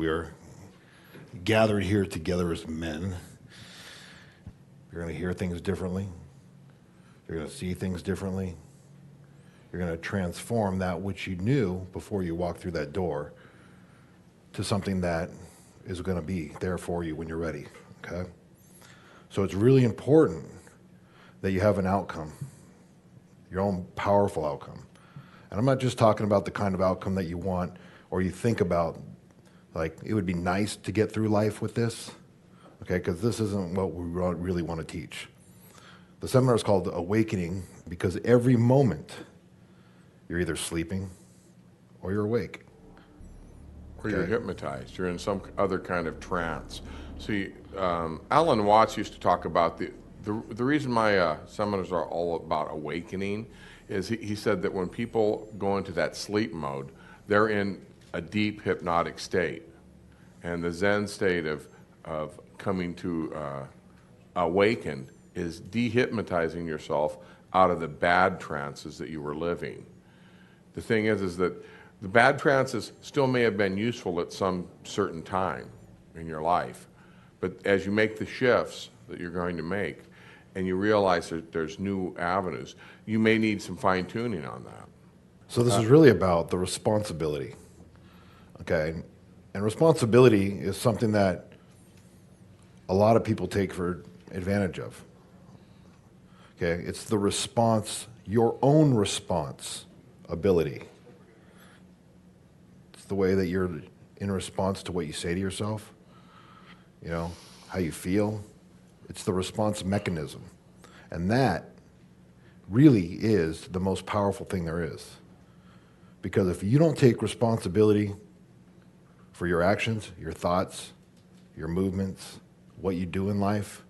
We are gathered here together as men. You're going to hear things differently. You're going to see things differently. You're going to transform that which you knew before you walked through that door to something that is going to be there for you when you're ready, okay? So it's really important that you have an outcome, your own powerful outcome. And I'm not just talking about the kind of outcome that you want or you think about, like it would be nice to get through life with this, okay? Because this isn't what we really want to teach. The seminar is called Awakening because every moment you're either sleeping or you're awake. Or you're hypnotized. You're in some other kind of trance. See, Alan Watts used to talk about the reason my seminars are all about awakening is he said that when people go into that sleep mode, they're in a deep hypnotic state. And the Zen state of coming to awaken is dehypnotizing yourself out of the bad trances that you were living. The thing is that the bad trances still may have been useful at some certain time in your life, but as you make the shifts that you're going to make and you realize that there's new avenues, you may need some fine-tuning on that. So this is really about the responsibility, okay? And responsibility is something that a lot of people take for advantage of, okay? It's the response, your own response ability. It's the way that you're in response to what you say to yourself, you know, how you feel. It's the response mechanism. And that really is the most powerful thing there is. Because if you don't take responsibility for your actions, your thoughts, your movements, what you do in life,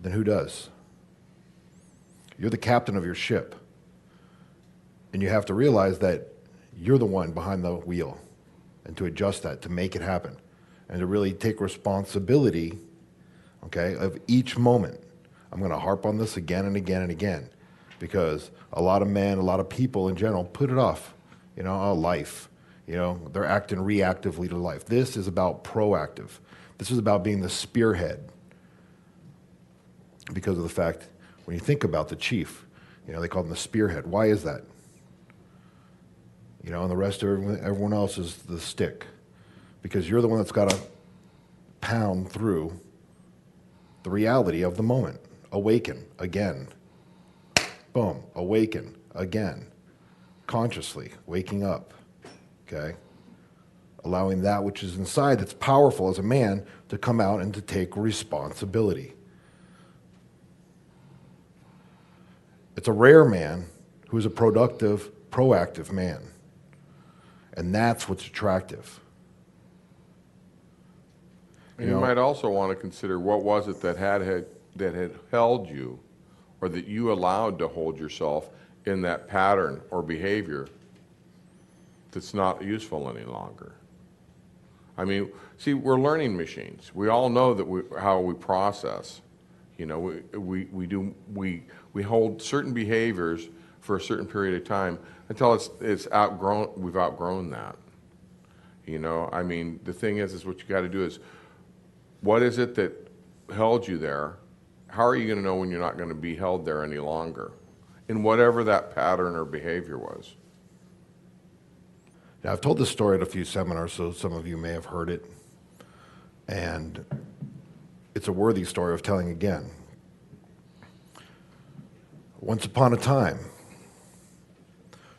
then who does? You're the captain of your ship. And you have to realize that you're the one behind the wheel, and to adjust that, to make it happen, and to really take responsibility, okay, of each moment. I'm going to harp on this again and again and again, because a lot of men, a lot of people in general put it off, you know, oh, life, you know, they're acting reactively to life. This is about proactive. This is about being the spearhead, because of the fact, when you think about the chief, you know, they call him the spearhead. Why is that? You know, and the rest of everyone else is the stick, because you're the one that's got to pound through the reality of the moment. Awaken again. Boom, awaken again. Consciously waking up, okay? Allowing that which is inside that's powerful as a man to come out and to take responsibility. It's a rare man who is a productive, proactive man. And that's what's attractive. And you might also want to consider what was it that had held you, or that you allowed to hold yourself in that pattern or behavior that's not useful any longer. I mean, see, we're learning machines. We all know that how we process. You know, we hold certain behaviors for a certain period of time until we've outgrown that. You know, I mean, the thing is what you got to do is, what is it that held you there? How are you going to know when you're not going to be held there any longer? In whatever that pattern or behavior was. Now, I've told this story at a few seminars, so some of you may have heard it. And it's a worthy story of telling again. Once upon a time,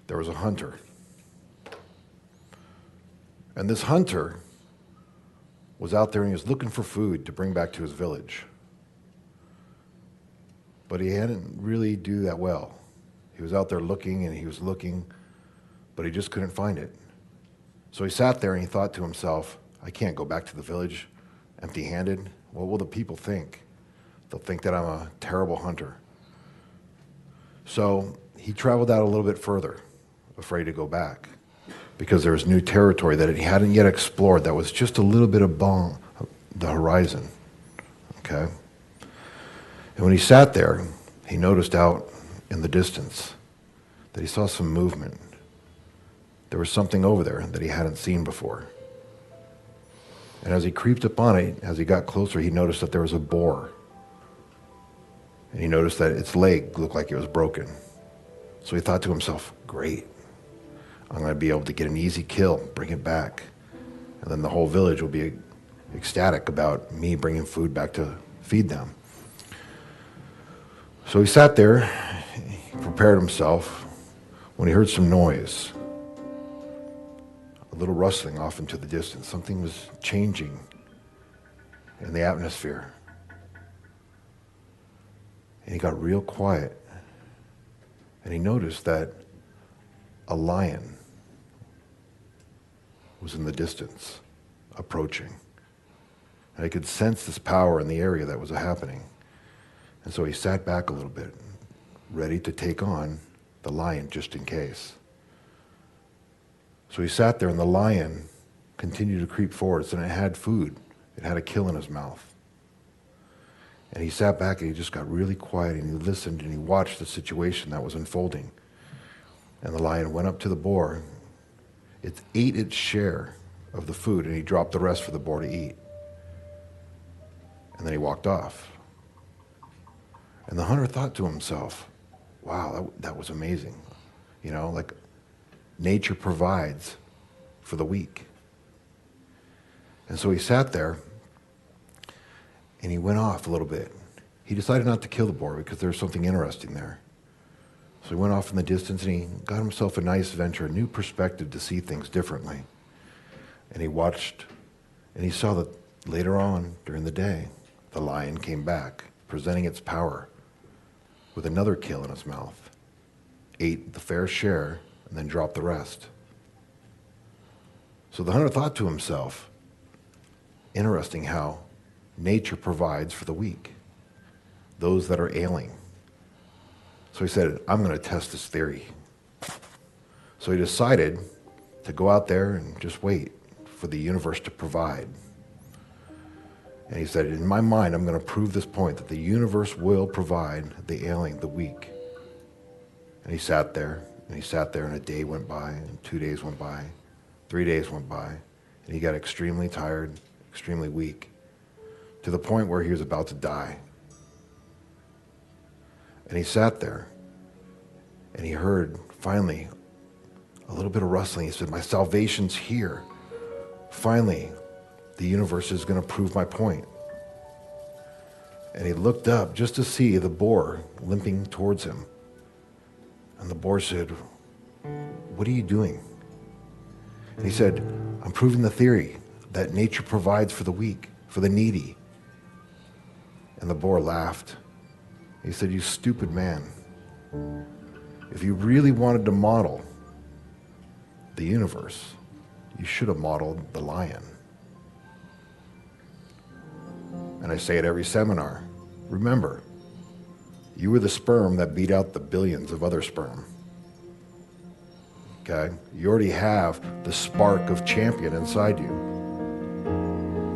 there was a hunter. And this hunter was out there and he was looking for food to bring back to his village. But he hadn't really do that well. He was out there looking and he was looking, but he just couldn't find it. So he sat there and he thought to himself, I can't go back to the village empty-handed. What will the people think? They'll think that I'm a terrible hunter. So he traveled out a little bit further, afraid to go back, because there was new territory that he hadn't yet explored that was just a little bit above the horizon, okay? And when he sat there, he noticed out in the distance that he saw some movement. There was something over there that he hadn't seen before. And as he creeped up on it, as he got closer, he noticed that there was a boar. And he noticed that its leg looked like it was broken. So he thought to himself, great, I'm going to be able to get an easy kill, bring it back. And then the whole village will be ecstatic about me bringing food back to feed them. So he sat there, he prepared himself, when he heard some noise. A little rustling off into the distance. Something was changing in the atmosphere. And he got real quiet. And he noticed that a lion was in the distance, approaching. And he could sense this power in the area that was happening. And so he sat back a little bit, ready to take on the lion just in case. So he sat there, and the lion continued to creep forward, and it had food. It had a kill in his mouth. And he sat back, and he just got really quiet, and he listened, and he watched the situation that was unfolding. And the lion went up to the boar. It ate its share of the food, and he dropped the rest for the boar to eat. And then he walked off. And the hunter thought to himself, wow, that was amazing. You know, like, nature provides for the weak. And so he sat there, and he went off a little bit. He decided not to kill the boar because there was something interesting there. So he went off in the distance, and he got himself a nice venture, a new perspective to see things differently. And he watched, and he saw that later on during the day, the lion came back, presenting its power with another kill in his mouth, ate the fair share, and then dropped the rest. So the hunter thought to himself, interesting how nature provides for the weak, those that are ailing. So he said, I'm going to test this theory. So he decided to go out there and just wait for the universe to provide. And he said, in my mind, I'm going to prove this point, that the universe will provide the ailing, the weak. And he sat there, and a day went by, and 2 days went by, 3 days went by, and he got extremely tired, extremely weak, to the point where he was about to die. And he sat there, and he heard, finally, a little bit of rustling. He said, my salvation's here. Finally, the universe is going to prove my point. And he looked up just to see the boar limping towards him. And the boar said, what are you doing? And he said, I'm proving the theory that nature provides for the weak, for the needy. And the boar laughed. He said, you stupid man. If you really wanted to model the universe, you should have modeled the lion. And I say at every seminar, remember, you were the sperm that beat out the billions of other sperm. Okay? You already have the spark of champion inside you.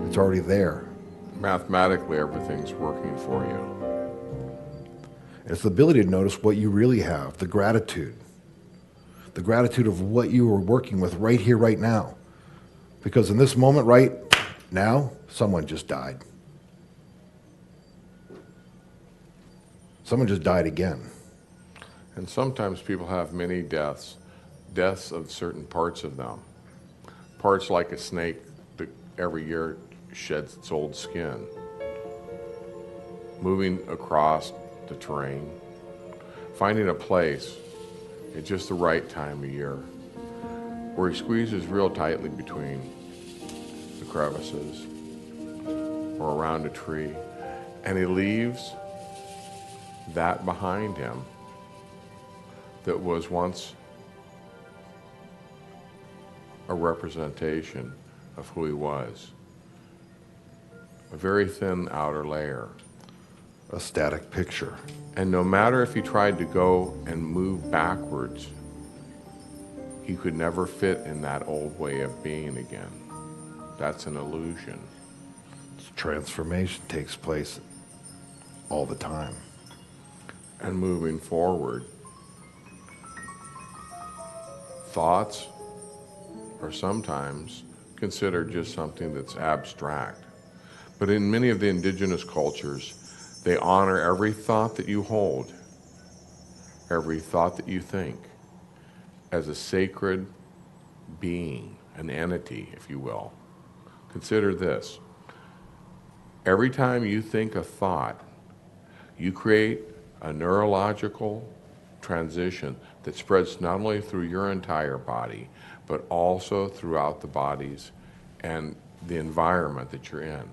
It's already there. Mathematically, everything's working for you. It's the ability to notice what you really have, the gratitude. The gratitude of what you are working with right here, right now. Because in this moment, right now, someone just died. Someone just died again. And sometimes people have many deaths, deaths of certain parts of them. Parts like a snake that every year sheds its old skin. Moving across the terrain, finding a place at just the right time of year where he squeezes real tightly between the crevices or around a tree, and he leaves that behind him that was once a representation of who he was. A very thin outer layer. A static picture. And no matter if he tried to go and move backwards, he could never fit in that old way of being again. That's an illusion. Transformation takes place all the time. And moving forward, thoughts are sometimes considered just something that's abstract. But in many of the indigenous cultures, they honor every thought that you hold, every thought that you think, as a sacred being, an entity, if you will. Consider this. Every time you think a thought, you create a neurological transition that spreads not only through your entire body, but also throughout the bodies and the environment that you're in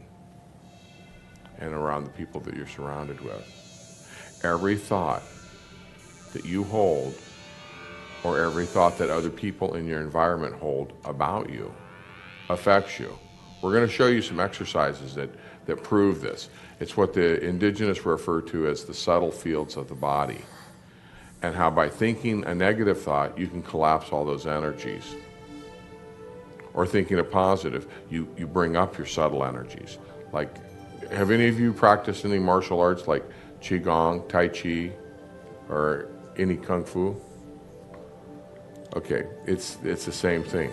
and around the people that you're surrounded with. Every thought that you hold, or every thought that other people in your environment hold about you, affects you. We're going to show you some exercises that prove this. It's what the indigenous refer to as the subtle fields of the body, and how by thinking a negative thought, you can collapse all those energies. Or thinking a positive, you bring up your subtle energies. Like, have any of you practiced any martial arts like Qigong, Tai Chi, or any Kung Fu? Okay, it's the same thing.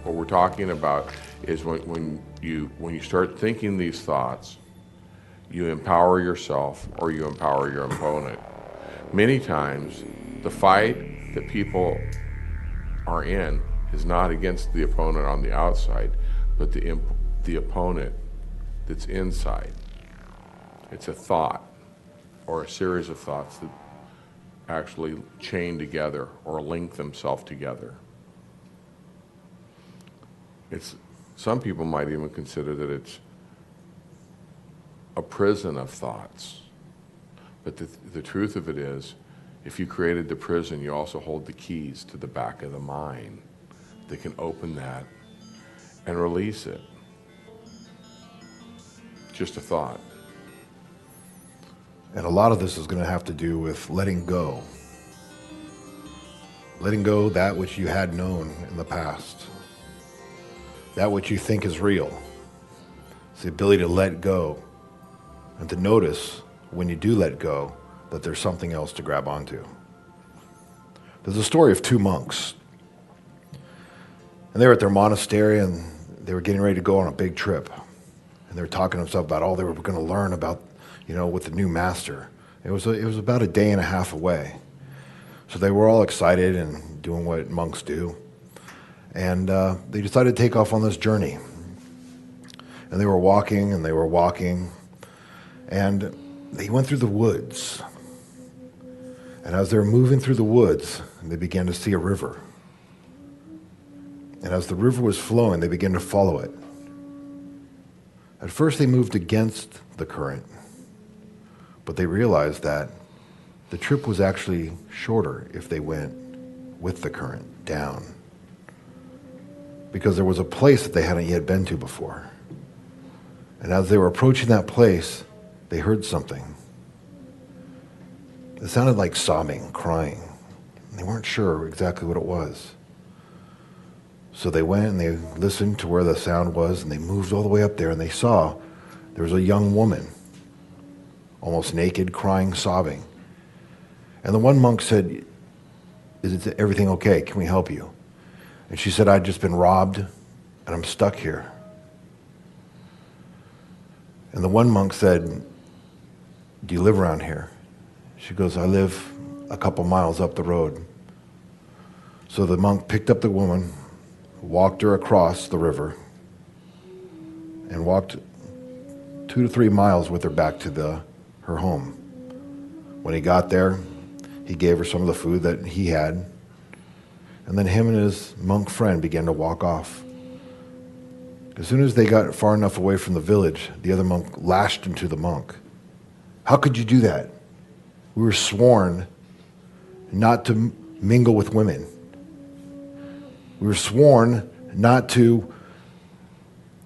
What we're talking about is when you start thinking these thoughts, you empower yourself or you empower your opponent. Many times, the fight that people are in is not against the opponent on the outside, but the opponent that's inside. It's a thought or a series of thoughts that actually chain together or link themselves together. Some people might even consider that it's a prison of thoughts. But the truth of it is, if you created the prison, you also hold the keys to the back of the mind that can open that and release it. Just a thought. And a lot of this is going to have to do with letting go. Letting go that which you had known in the past. That which you think is real. It's the ability to let go and to notice when you do let go that there's something else to grab onto. There's a story of two monks. And they were at their monastery and they were getting ready to go on a big trip. And they were talking to themselves about all they were going to learn about, with the new master. It was about a day and a half away. So they were all excited and doing what monks do. And they decided to take off on this journey. And they were walking and they were walking. And they went through the woods. And as they were moving through the woods, they began to see a river. And as the river was flowing, they began to follow it. At first they moved against the current, but they realized that the trip was actually shorter if they went with the current down, because there was a place that they hadn't yet been to before. And as they were approaching that place, they heard something. It sounded like sobbing, crying. They weren't sure exactly what it was. So they went and they listened to where the sound was, and they moved all the way up there, and they saw there was a young woman, almost naked, crying, sobbing. And the one monk said, "Is everything okay? Can we help you?" And she said, "I've just been robbed, and I'm stuck here." And the one monk said, "Do you live around here?" She goes, "I live a couple miles up the road." So the monk picked up the woman, walked her across the river, and walked 2 to 3 miles with her back to her home. When he got there, he gave her some of the food that he had, and then him and his monk friend began to walk off. As soon as they got far enough away from the village, the other monk lashed into the monk. "How could you do that? We were sworn not to mingle with women. We were sworn not to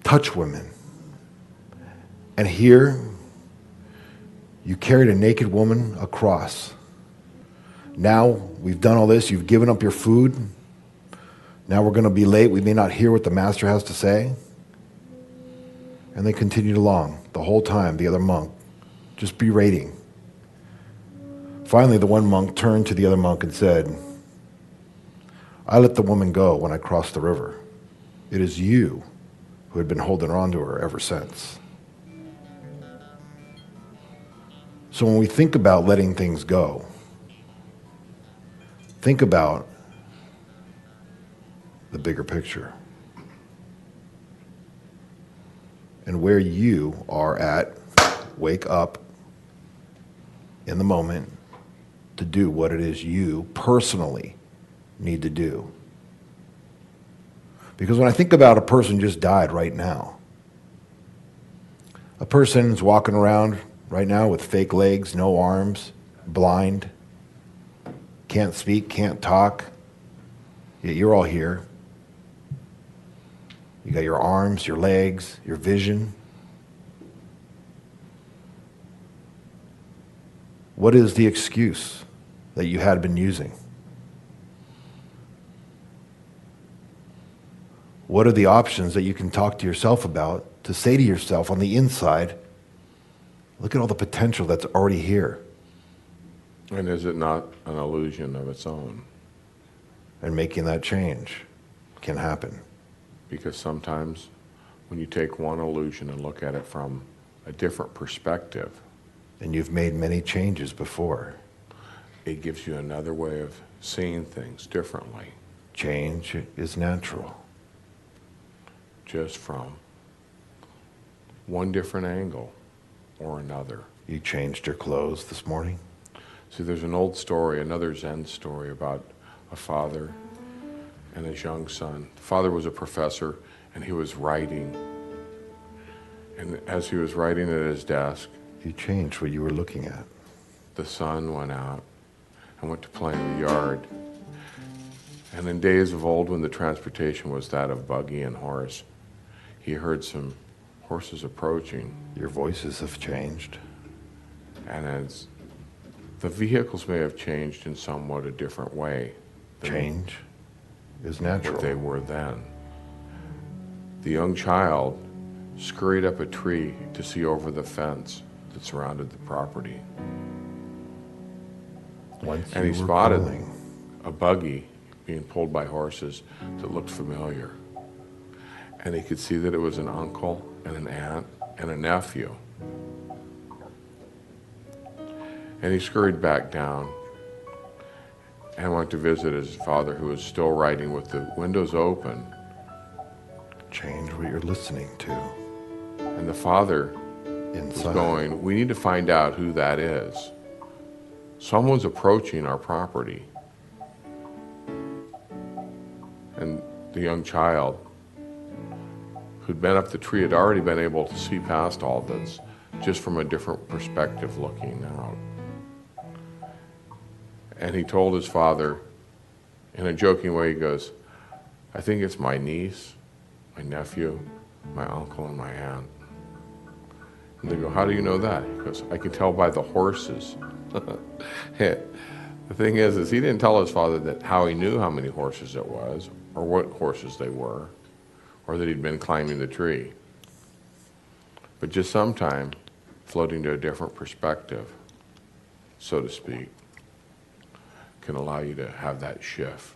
touch women. And here, you carried a naked woman across. Now we've done all this. You've given up your food. Now we're going to be late. We may not hear what the master has to say." And they continued along. The whole time, the other monk just berating. Finally, the one monk turned to the other monk and said, "I let the woman go when I crossed the river. It is you who had been holding on to her ever since. So when we think about letting things go, think about the bigger picture and where you are at. Wake up in the moment to do what it is you personally need to do. Because when I think about a person just died right now, a person's walking around right now with fake legs, no arms, blind, can't speak, can't talk, yet you're all here. You got your arms, your legs, your vision. What is the excuse that you had been using? What are the options that you can talk to yourself about to say to yourself on the inside, look at all the potential that's already here? And is it not an illusion of its own? And making that change can happen. Because sometimes when you take one illusion and look at it from a different perspective, And you've made many changes before. it gives you another way of seeing things differently, Change is natural. just from one different angle or another. You changed your clothes this morning. See, there's an old story, another Zen story about a father and his young son. The father was a professor and he was writing. And as he was writing at his desk, You changed what you were looking at. the son went out and went to play in the yard. And in days of old, when the transportation was that of buggy and horse, he heard some horses approaching. Your voices have changed. And as the vehicles may have changed in somewhat a different way than Change is what natural. they were then, the young child scurried up a tree to see over the fence that surrounded the property. Once And he you were spotted pulling, a buggy being pulled by horses that looked familiar. And he could see that it was an uncle and an aunt and a nephew. And he scurried back down and went to visit his father, who was still writing with the windows open. change what you're listening to And the father was inside. going, we need to find out who that is. Someone's approaching our property. And the young child, who'd been up the tree, had already been able to see past all this, just from a different perspective looking out. And he told his father, in a joking way, he goes, I think it's my niece, my nephew, my uncle, and my aunt. And they go, how do you know that? He goes, I can tell by the horses. The thing is he didn't tell his father that how he knew how many horses it was, or what horses they were, or that he'd been climbing the tree. But just sometime, floating to a different perspective, so to speak, can allow you to have that shift.